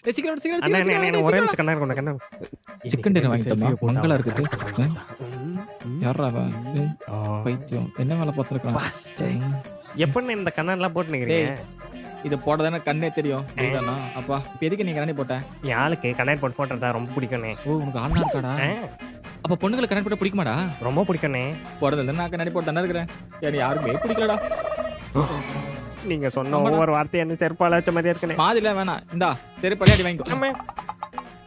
சீக்கிரம் சீக்கிரம் அண்ணா சீக்கிரம் அண்ணா ஒரே நிமிஷம் கண்ணா கொண்டு கண்ணா சிக்கன் டின்னர் வாங்கிட்டோமா மங்களா இருக்குது யாரா பைத்தியம் என்ன வேலை பார்த்துருக்கான் எப்பன்னு இந்த கண்ணாடிலாம் போட்டு நிக்கிறீங்க இது போட்டதானே கண்ணே தெரியும் இதுதானா அப்பா இப்போ எதுக்கு நீ கண்ணாடி போட்ட என் ஆளுக்கு கண்ணாடி போட்டு போட்டோ தான் ரொம்ப பிடிக்கும்ண்ணே ஓ உனக்கு ஆனா இருக்காடா அப்ப பொண்ணுங்களுக்கு கண்ணாடி போட்ட பிடிக்குமாடா ரொம்ப பிடிக்கும்ண்ணே போடுறதுல நான் கண்ணாடி போட்டு தானே இருக்கிறேன் எனக்கு யாருமே பிடிக்கலடா நீங்க சொன்ன ஒவ்வொரு வார்த்தையும் என்ன செருப்பால வச்ச மாதிரியா இருக்குண்ணே மாதிரில வேணாம் இந்தா சரி பழையாடி வாங்கிக்கோ அம்மே.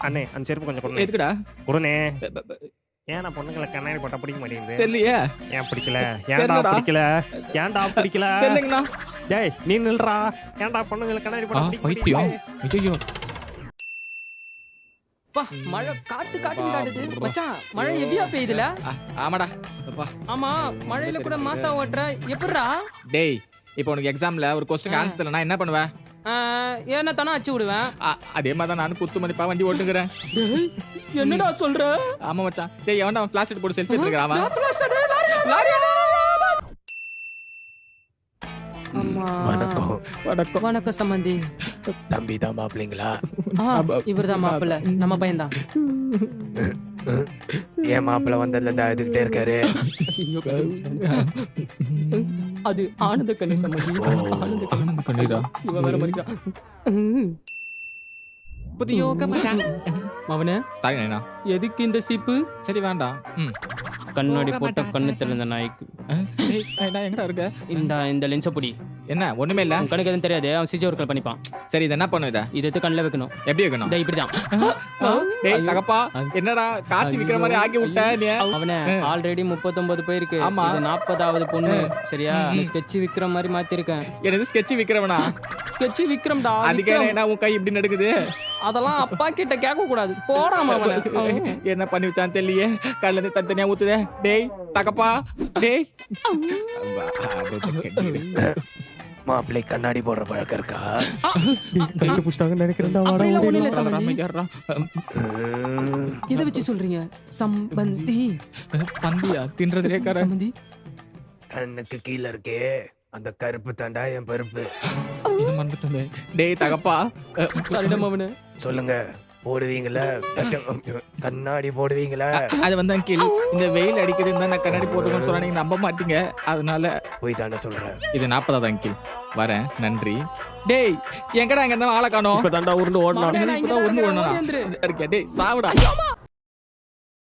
அண்ணே அந்த செருப்பு கொஞ்சம் கொடுங்க எதுக்குடா கொடுண்ணே ஏன் நான் பொண்ணுங்களை கண்ணாடி போட்டா பிடிக்க மாட்டேங்குது தெரியலையே ஏன் பிடிக்கல ஏன்டா தெரியலடா. பிடிக்கல ஏன்டா பிடிக்கல தெரியலங்கண்ணா டேய் நீ நில்றா ஏன்டா பொண்ணுங்களை கண்ணாடி போட்டா பிடிக்க பைத்தியம் மாட்டேங்குது? ஐயோ பா மழை காட்டு காட்டுன்னு காட்டுது மச்சான் மழை ஹெவியா பெய்யுதுல ஆமாடா அப்பா ஆமா மழையில கூட மாசா ஓட்டுற எப்படிடா டேய் இப்போ உனக்கு எக்ஸாம்ல ஒரு கொஸ்டின் ஆன்சர் தெரியலனா என்ன பண்ணுவ ஏன்னா தானே அச்சு விடுவேன் அதே மாதிரி தான் நானும் குத்து மதிப்பா வண்டி ஓட்டுக்கிறேன் என்னடா சொல்ற ஆமா மச்சான் டேய் எவன்டா அவன் ஃபிளாஷ் போட்டு செல்ஃபி எடுத்துக்கறான் அவன் அம்மா வணக்கம் வணக்கம் வணக்கம் சம்பந்தி தம்பி தான் மாப்பிள்ளைங்களா இவர்தான் மாப்பிள்ள நம்ம பையன்தான் என் மாப்பிள்ளை வந்ததுல இருந்து அழுதுகிட்டே இருக்காரு அது ஆனந்த கண்ணு சம்பந்தி ஆனந்த கண்ணீரா இவன் வேற மறிக்கிறான் புதிய அவனே சாரி நைனா எதுக்கு இந்த சீப்பு சரி வேண்டாம் கண்ணாடி போட்ட கண்ணு திறந்த நாய்க்கு ஏய் நைனா எங்கடா இருக்க இந்த லென்ஸை பிடி என்ன ஒண்ணுமே இல்ல உன் கணக்கு எதுவும் தெரியாது அவன் சிஜி ஒர்க்கல் பண்ணிப்பான் சரி இது என்ன பண்ணும் இத இதை எடுத்து கண்ணில் வைக்கணும் எப்படி வைக்கணும் இந்த இப்படிதான் டேய் தகப்பா என்னடா காசு விக்கிற மாதிரி ஆக்கி விட்ட நீ அவனே ஆல்ரெடி 39 போயிருக்கு ஆமா. இது 40வது பொண்ணு சரியா ஸ்கெட்ச் விக்கிற மாதிரி மாத்திருக்கேன் எனக்கு ஸ்கெட்ச் விக்கிறவனா ஸ்கெட்ச் விக்ரம்டா அதுக்கே என்ன உன் கை இப்படி நடக்குது அதெல்லாம் அப்பா கிட்ட கேட்க கூடாது போடாம என்ன பண்ணி வச்சான் தெரியலையே கல்ல இருந்து தனித்தனியா ஊத்துதே டேய் தகப்பா டேய் மாப்பிள்ளை கண்ணாடி போடுற பழக்கம் இருக்கா கையில புடிச்சிட்டாங்கன்னு நினைக்கிறேன்டா வாடா அப்படிலாம் ஒண்ணும் இல்ல சம்பந்தி அமைக்கிறா எதை வச்சு சொல்றீங்க சம்பந்தி பந்தியா தின்றதுலே கார சம்பந்தி கண்ணுக்கு கீழ இருக்கே அந்த கருப்பு தாண்டா என் பருப்பு இது மறந்துட்டே டேய் தகப்பா சரிடம் அவனு சொல்லுங்க போடுவீங்களா கண்ணாடி போடுவீங்களா அது வந்து அங்கிள் இந்த வெயில் அடிக்குதுன்னு தான் நான் கண்ணாடி போட்டுக்கணும்னு சொன்னா நீங்க நம்ப மாட்டீங்க அதனால போய் தானே சொல்றேன் இது 40வது அங்கிள் வரேன் நன்றி டேய் எங்கடா அங்க இருந்தாலும் ஆளை காணோம் இப்ப தாண்டா உருண்டு ஓடலாம் மகனே, நான் இங்கதான் ஒண்ணு இருக்கிறேன், ஒண்ணு ஓடி வந்துரு. இருக்கேன் டேய் சாவுடா